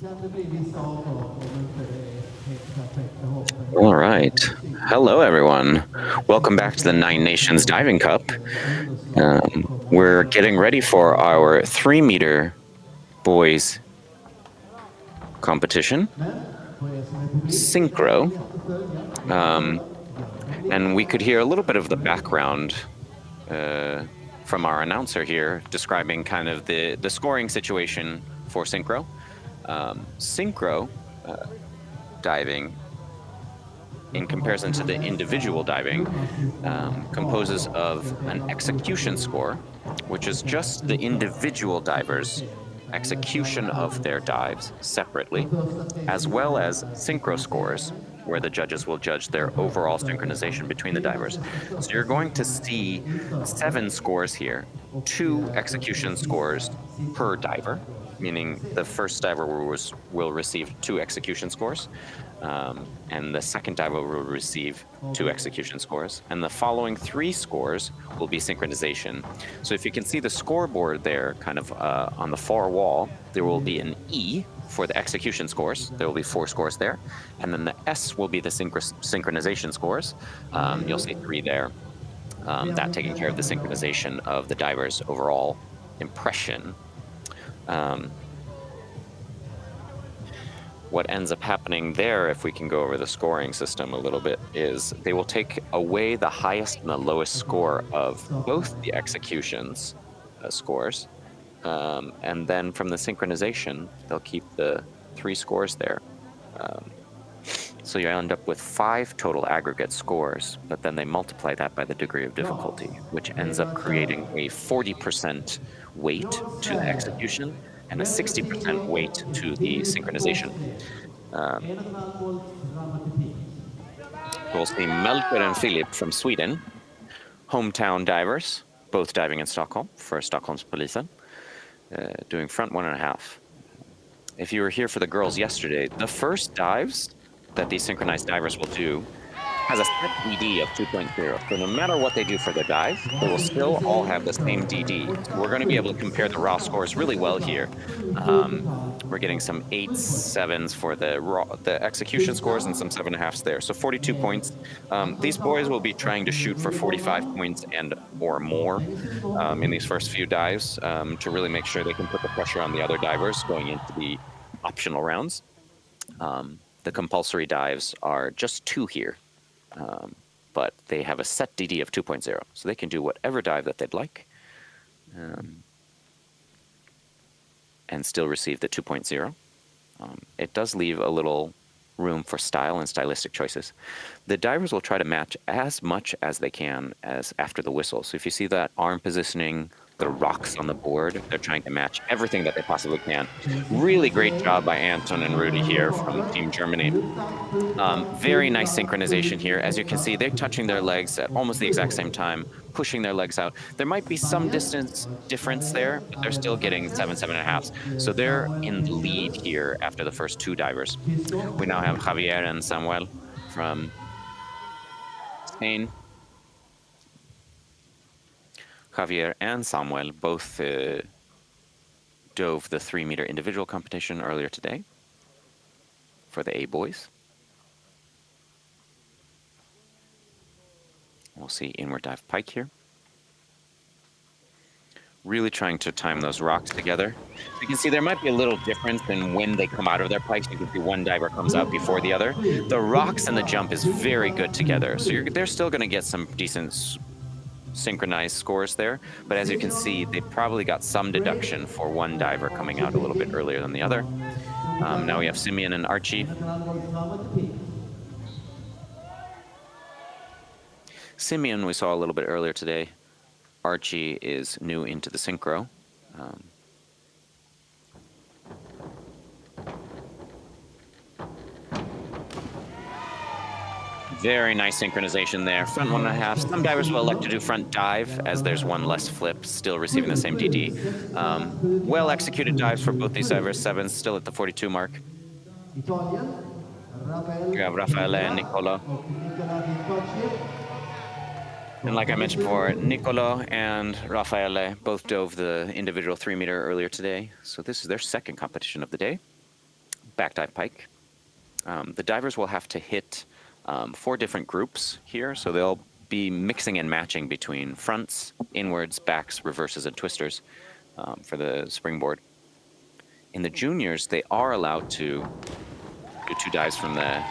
All right. Hello, everyone. Welcome back to the Nine Nations Diving Cup. We're getting ready for our 3-meter boys competition, Synchro. And we could hear a little bit of the background from our announcer here describing kind of the scoring situation for Synchro. Synchro diving, in comparison to the individual diving, composes of an execution score, which is just the individual divers' execution of their dives separately, as well as synchro scores, where the judges will judge their overall synchronization between the divers. So you're going to see 7 scores here, 2 execution scores per diver, meaning the first diver will receive 2 execution scores, and the second diver will receive 2 execution scores, and the following 3 scores will be synchronization. So if you can see the scoreboard there, kind of on the far wall, there will be an E for the execution scores. There will be 4 scores there, and then the S will be the synchronization scores. You'll see 3 there. That taking care of the synchronization of the diver's overall impression. What ends up happening there, if we can go over the scoring system a little bit, is they will take away the highest and the lowest score of both the executions scores, and then from the synchronization, they'll keep the 3 scores there. So you end up with 5 total aggregate scores, but then they multiply that by the degree of difficulty, which ends up creating a 40% weight to the execution and a 60% weight to the synchronization. We'll see Melker and Philip from Sweden, hometown divers, both diving in Stockholm for Stockholmspolisen, doing front 1.5. If you were here for the girls yesterday, the first dives that these synchronized divers will do has a set DD of 2.0. So no matter what they do for their dive, they will still all have the same DD. So we're going to be able to compare the raw scores really well here. We're getting some 8s, 7s for the execution scores and some 7.5s there. So 42 points. These boys will be trying to shoot for 45 points and or more in these first few dives to really make sure they can put the pressure on the other divers going into the optional rounds. The compulsory dives are just 2 here. But they have a set DD of 2.0, so they can do whatever dive that they'd like and still receive the 2.0. It does leave a little room for style and stylistic choices. The divers will try to match as much as they can as after the whistle. So if you see that arm positioning, the rocks on the board, they're trying to match everything that they possibly can. Really great job by Anton and Rudy here from Team Germany. Very nice synchronization here. As you can see, they're touching their legs at almost the exact same time, pushing their legs out. There might be some distance difference there, but they're still getting 7, 7.5. So they're in the lead here after the first 2 divers. We now have Javier and Samuel from Spain. Javier and Samuel both dove the 3-meter individual competition earlier today for the A boys. We'll see inward dive pike here. Really trying to time those rocks together. You can see there might be a little difference in when they come out of their pikes. You can see one diver comes out before the other. The rocks and the jump is very good together. So they're still going to get some decent synchronized scores there. But as you can see, they probably got some deduction for one diver coming out a little bit earlier than the other. Now we have Simeon and Archie. Simeon we saw a little bit earlier today. Archie is new into the synchro. Very nice synchronization there. Front 1.5. Some divers will elect to do front dive as there's one less flip, still receiving the same DD. Well executed dives for both these divers. 7 still at the 42 mark. You have Raffaele and Nicolo. And like I mentioned before, Nicolo and Raffaele both dove the individual 3-meter earlier today. So this is their second competition of the day. back dive pike. The divers will have to hit 4 different groups here, so they'll be mixing and matching between fronts, inwards, backs, reverses, and twisters for the springboard. In the juniors, they are allowed to do 2 dives from the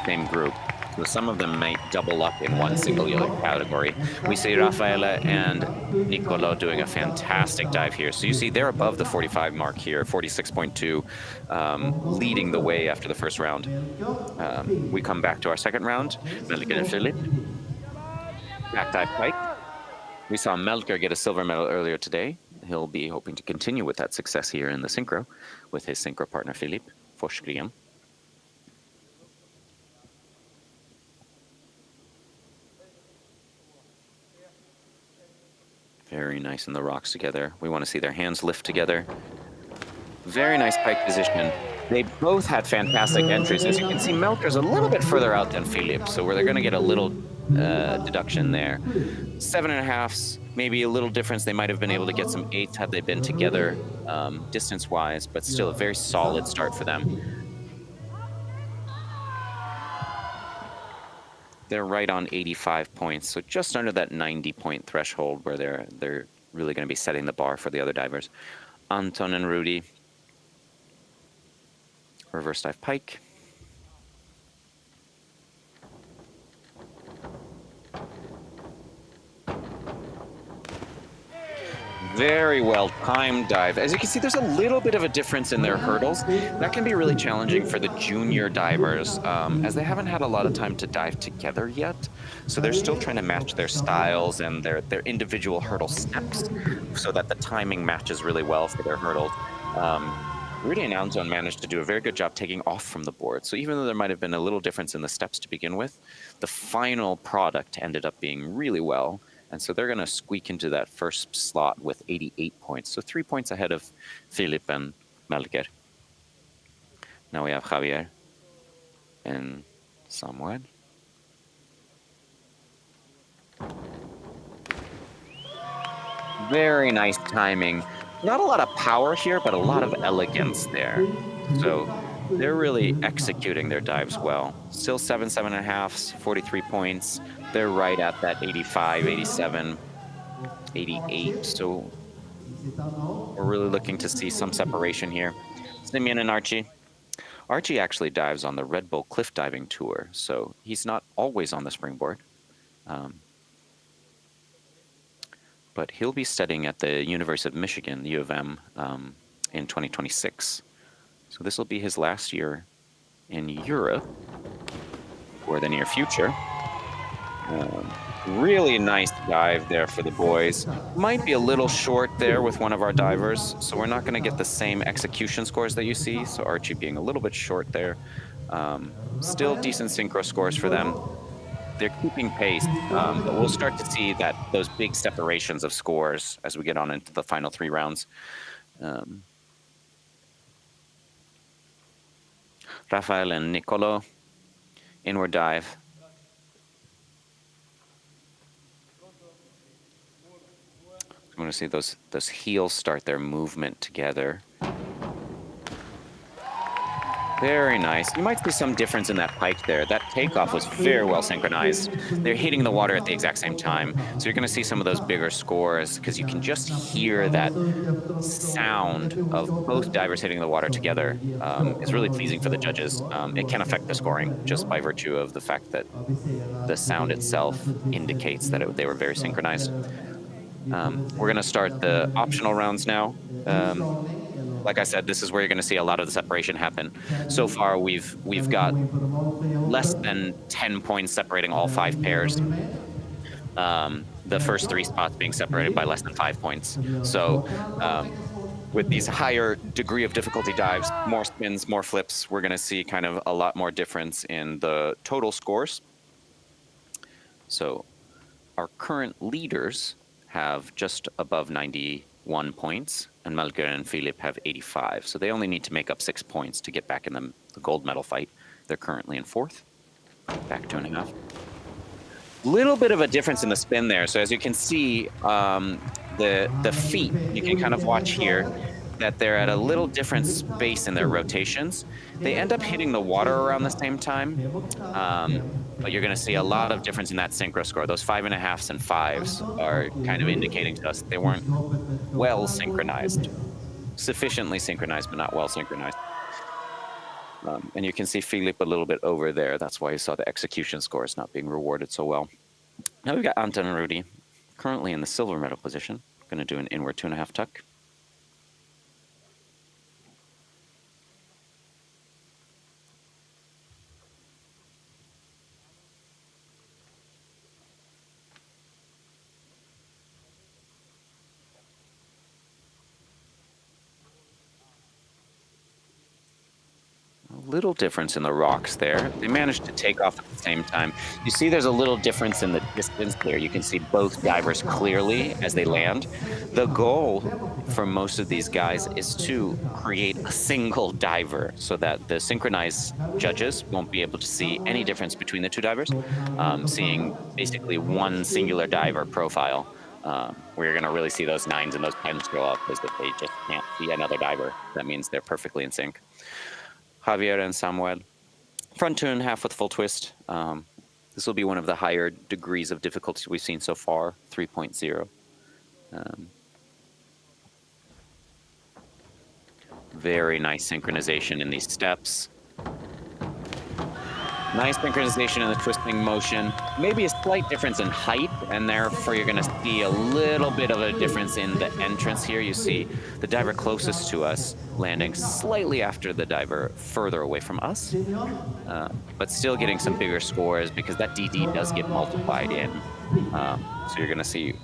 same group. So some of them might double up in one single category. We see Rafaela and Nicolo doing a fantastic dive here. So you see they're above the 45 mark here, 46.2, leading the way after the first round. We come back to our second round. Melker and Philip. Back dive pike. We saw Melker get a silver medal earlier today. He'll be hoping to continue with that success here in the synchro with his synchro partner Philip Forsgren. Very nice in the rocks together. We want to see their hands lift together. Very nice pike position. They both had fantastic entries. As you can see, Melker's a little bit further out than Philip, so they're going to get a little deduction there. 7.5s, maybe a little difference. They might have been able to get some 8s had they been together distance-wise, but still a very solid start for them. They're right on 85 points, so just under that 90-point threshold where they're really going to be setting the bar for the other divers. Anton and Rudy. Reverse dive pike. Very well timed dive. As you can see, there's a little bit of a difference in their hurdles. That can be really challenging for the junior divers, as they haven't had a lot of time to dive together yet. So they're still trying to match their styles and their individual hurdle steps so that the timing matches really well for their hurdles. Rudy and Anton managed to do a very good job taking off from the board. So even though there might have been a little difference in the steps to begin with, the final product ended up being really well. And so they're going to squeak into that first slot with 88 points. So 3 points ahead of Philip and Melker. Now we have Javier and Samuel. Very nice timing. Not a lot of power here, but a lot of elegance there. So they're really executing their dives well. Still 7.5s, 43 points. They're right at that 85, 87, 88. So we're really looking to see some separation here. Simeon and Archie. Archie actually dives on the Red Bull Cliff Diving Tour, so he's not always on the springboard. But he'll be studying at the University of Michigan, U of M, in 2026. So this will be his last year in Europe for the near future. Really nice dive there for the boys. Might be a little short there with one of our divers, so we're not going to get the same execution scores that you see. So Archie being a little bit short there. Still decent synchro scores for them. They're keeping pace, but we'll start to see those big separations of scores as we get on into the final 3 rounds. Rafael and Nicolo, inward dive. I'm going to see those heels start their movement together. Very nice. You might see some difference in that pike there. That takeoff was very well synchronized. They're hitting the water at the exact same time. So you're going to see some of those bigger scores because you can just hear that sound of both divers hitting the water together. It's really pleasing for the judges. It can affect the scoring just by virtue of the fact that the sound itself indicates that they were very synchronized. We're going to start the optional rounds now. Like I said, this is where you're going to see a lot of the separation happen. So far, we've got less than 10 points separating all 5 pairs. The first 3 spots being separated by less than 5 points. So with these higher degree of difficulty dives, more spins, more flips, we're going to see kind of a lot more difference in the total scores. So our current leaders have just above 91 points, and Melker and Philip have 85. So they only need to make up 6 points to get back in the gold medal fight. They're currently in 4th, back 2.5. Little bit of a difference in the spin there. So as you can see, the feet, you can kind of watch here. that they're at a little different space in their rotations. They end up hitting the water around the same time, um, but you're going to see a lot of difference in that synchro score. Those 5.5s and fives are kind of indicating to us they weren't well synchronized, sufficiently synchronized, but not well synchronized. And you can see Philip a little bit over there. That's why you saw the execution scores not being rewarded so well. Now we've got Anton and Rudy, currently in the silver medal position. Going to do an inward 2.5 tuck. A little difference in the rocks there. They managed to take off at the same time. You see there's a little difference in the distance there. You can see both divers clearly as they land. The goal for most of these guys is to create a single diver so that the synchronized judges won't be able to see any difference between the two divers, seeing basically one singular diver profile. Where you're going to really see those 9s and those 10s go up is that they just can't see another diver. That means they're perfectly in sync. Javier and Samuel, front 2.5 with full twist. This will be one of the higher degrees of difficulty we've seen so far, 3.0. Very nice synchronization in these steps. Nice synchronization in the twisting motion. Maybe a slight difference in height, and therefore you're going to see a little bit of a difference in the entrance here. You see the diver closest to us landing slightly after the diver further away from us, but still getting some bigger scores because that DD does get multiplied in. So you're going to see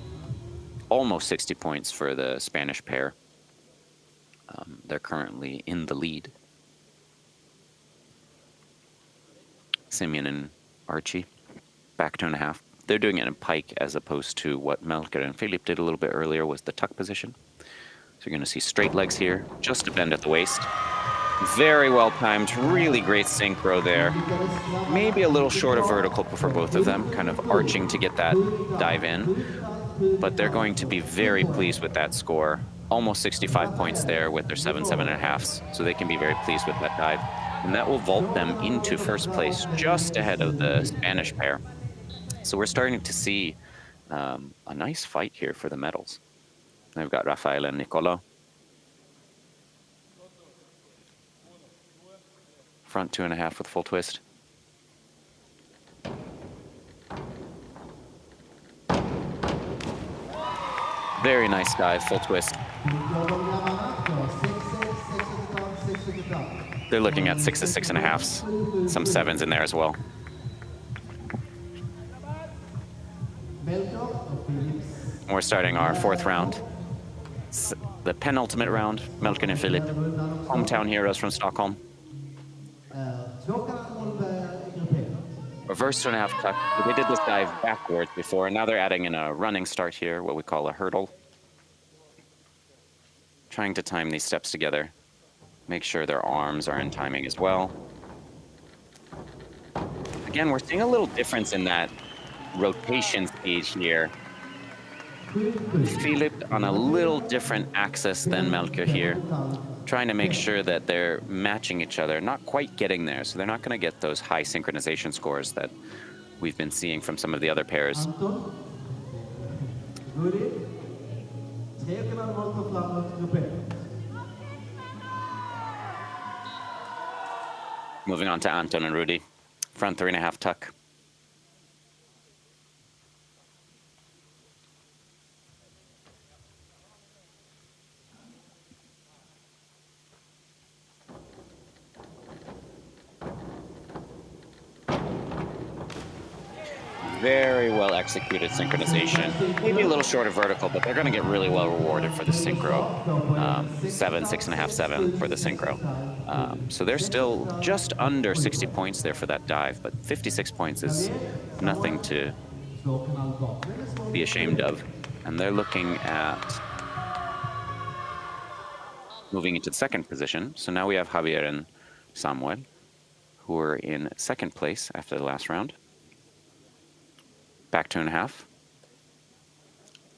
almost 60 points for the Spanish pair. They're currently in the lead. Simeon and Archie, back 2.5. They're doing it in pike as opposed to what Melker and Philip did a little bit earlier was the tuck position. So you're going to see straight legs here, just a bend at the waist. Very well timed, really great synchro there. Maybe a little short of vertical for both of them, kind of arching to get that dive in. But they're going to be very pleased with that score. Almost 65 points there with their 7.5s. So they can be very pleased with that dive. And that will vault them into first place, just ahead of the Spanish pair. So we're starting to see a nice fight here for the medals. I've got Rafael and Nicolo. Front 2.5 with full twist. Very nice dive, full twist. They're looking at 6s, 6.5s, some 7s in there as well. We're starting our 4th round. The penultimate round, Melker and Philip, hometown heroes from Stockholm. Reverse 2.5 tuck. They did this dive backwards before, and now they're adding in a running start here, what we call a hurdle. Trying to time these steps together. Make sure their arms are in timing as well. Again, we're seeing a little difference in that rotation speed here. Philip on a little different axis than Melker here, trying to make sure that they're matching each other, not quite getting there, so they're not going to get those high synchronization scores that we've been seeing from some of the other pairs. Moving on to Anton and Rudy, front 3.5 tuck. Very well executed synchronization. Maybe a little short of vertical, but they're going to get really well rewarded for the synchro. 7, 6.5, 7 for the synchro. So they're still just under 60 points there for that dive, but 56 points is nothing to be ashamed of. And they're looking at moving into the 2nd position. So now we have Javier and Samuel, who are in 2nd place after the last round. Back 2.5.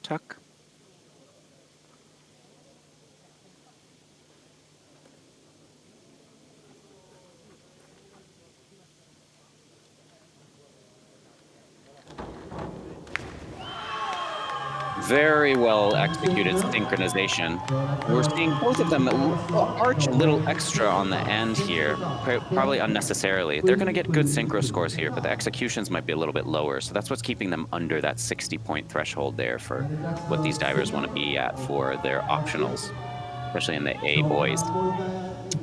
Tuck. Very well executed synchronization. We're seeing both of them arch a little extra on the end here, probably unnecessarily. They're going to get good synchro scores here, but the executions might be a little bit lower. So that's what's keeping them under that 60-point threshold there for what these divers want to be at for their optionals, especially in the A boys.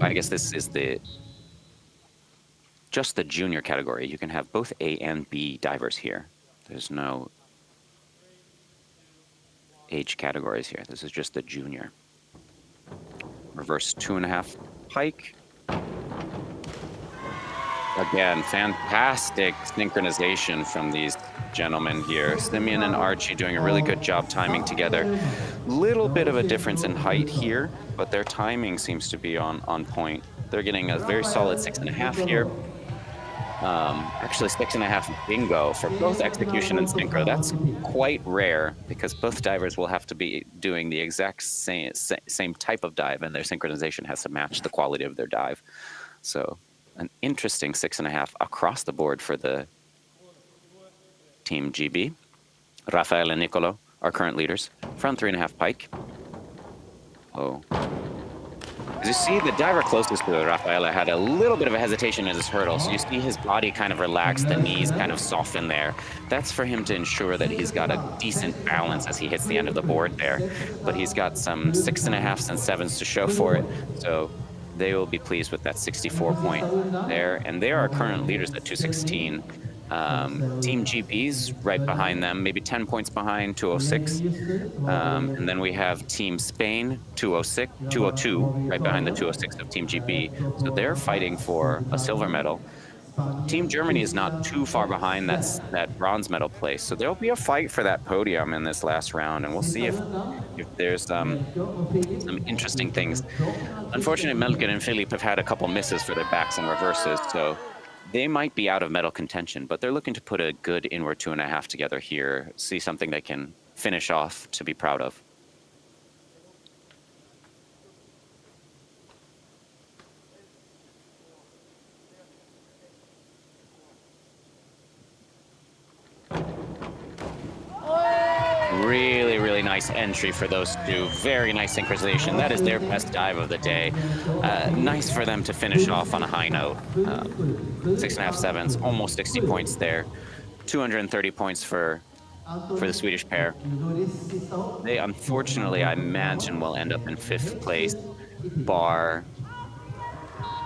I guess this is just the junior category. You can have both A and B divers here. There's no age categories here. This is just the junior. Reverse 2.5 pike. Again, fantastic synchronization from these gentlemen here. Simeon and Archie doing a really good job timing together. Little bit of a difference in height here, but their timing seems to be on point. They're getting a very solid 6.5 here. Actually 6.5 bingo for both execution and synchro. That's quite rare because both divers will have to be doing the exact same type of dive, and their synchronization has to match the quality of their dive. So an interesting 6.5 across the board for the Team GB. Rafael and Nicolo are current leaders. Front 3.5 pike. Oh. As you see, the diver closest to Rafaela had a little bit of a hesitation at his hurdle, so you see his body kind of relax, the knees kind of soften there. That's for him to ensure that he's got a decent balance as he hits the end of the board there. But he's got some 6.5s and 7s to show for it, so they will be pleased with that 64 point there. And they are current leaders at 216. Team GB's right behind them, maybe 10 points behind, 206. And then we have Team Spain, 202, right behind the 206 of Team GB. So they're fighting for a silver medal. Team Germany is not too far behind that bronze medal place. So there'll be a fight for that podium in this last round, and we'll see if there's some interesting things. Unfortunately, Melker and Philippe have had a couple misses for their backs and reverses, so they might be out of medal contention, but they're looking to put a good inward 2.5 together here, see something they can finish off to be proud of. Really, really nice entry for those two. Very nice synchronization. That is their best dive of the day. Nice for them to finish off on a high note. 6.5 sevens, almost 60 points there. 230 points for the Swedish pair. They, unfortunately, I imagine, will end up in 5th place, bar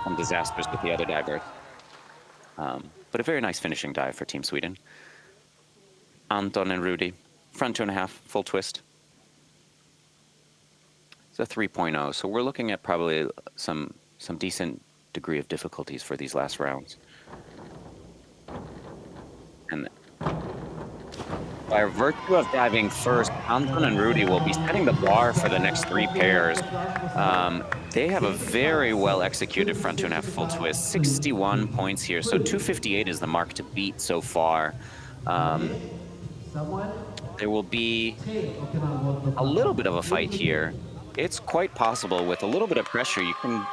some disasters with the other divers. But a very nice finishing dive for Team Sweden. Anton and Rudy, front 2.5, full twist. It's a 3.0, so we're looking at probably some decent degree of difficulties for these last rounds. And by virtue of diving first, Anton and Rudy will be setting the bar for the next 3 pairs. They have a very well executed front 2.5 full twist, 61 points here, so 258 is the mark to beat so far. There will be a little bit of a fight here. It's quite possible with a little bit of pressure, you can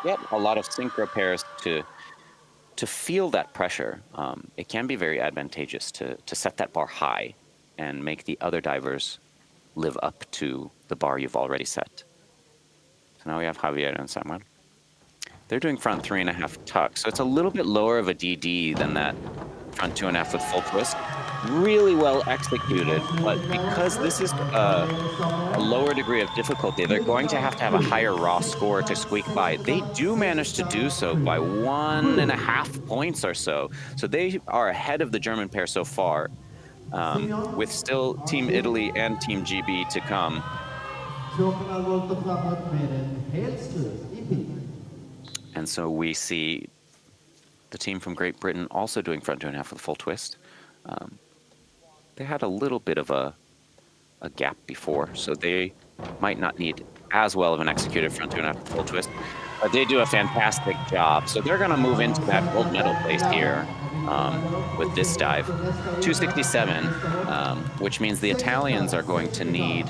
get a lot of synchro pairs to feel that pressure. It can be very advantageous to set that bar high and make the other divers live up to the bar you've already set. So now we have Javier and Samuel. They're doing front 3.5 tuck, so it's a little bit lower of a DD than that front 2.5 with full twist. Really well executed, but because this is a lower degree of difficulty, they're going to have a higher raw score to squeak by. They do manage to do so by 1.5 points or so. So they are ahead of the German pair so far, with still Team Italy and Team GB to come. And so we see the team from Great Britain also doing front 2.5 with full twist. They had a little bit of a gap before, so they might not need as well of an executed front 2.5 full twist, but they do a fantastic job. So they're going to move into that gold medal place here with this dive. 267, which means the Italians are going to need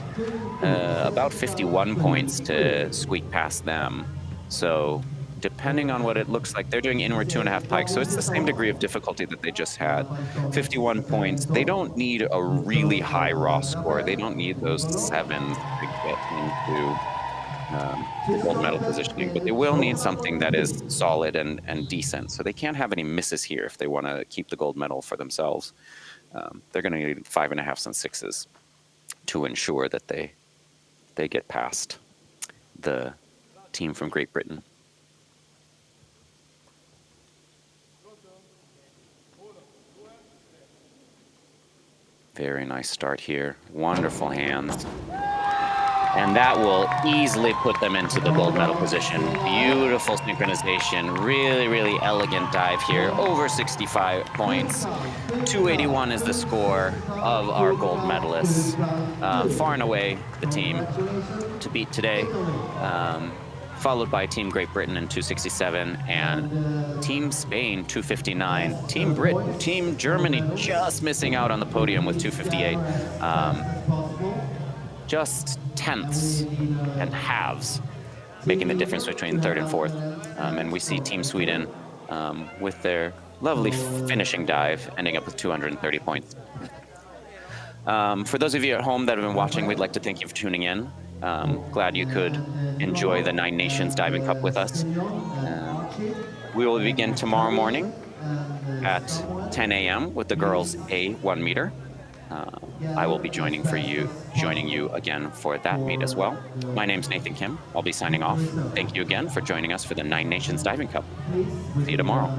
about 51 points to squeak past them. So depending on what it looks like, they're doing inward 2.5 pikes, so it's the same degree of difficulty that they just had. 51 points. They don't need a really high raw score. They don't need those 7s to get into the gold medal positioning, but they will need something that is solid and decent. So they can't have any misses here if they want to keep the gold medal for themselves. They're going to need 5.5s and 6s to ensure that they get past the team from Great Britain. Very nice start here. Wonderful hands. And that will easily put them into the gold medal position. Beautiful synchronization. Really, really elegant dive here. Over 65 points. 281 is the score of our gold medalists. Far and away the team to beat today. Followed by Team Great Britain in 267 and Team Spain 259. Team Germany just missing out on the podium with 258. Just tenths and halves making the difference between third and fourth. And we see Team Sweden with their lovely finishing dive ending up with 230 points. For those of you at home that have been watching, we'd like to thank you for tuning in. Glad you could enjoy the Nine Nations Diving Cup with us. We will begin tomorrow morning at 10 a.m. with the girls A 1 meter. I will be joining you again for that meet as well. My name's Nathan Kim. I'll be signing off. Thank you again for joining us for the Nine Nations Diving Cup. See you tomorrow.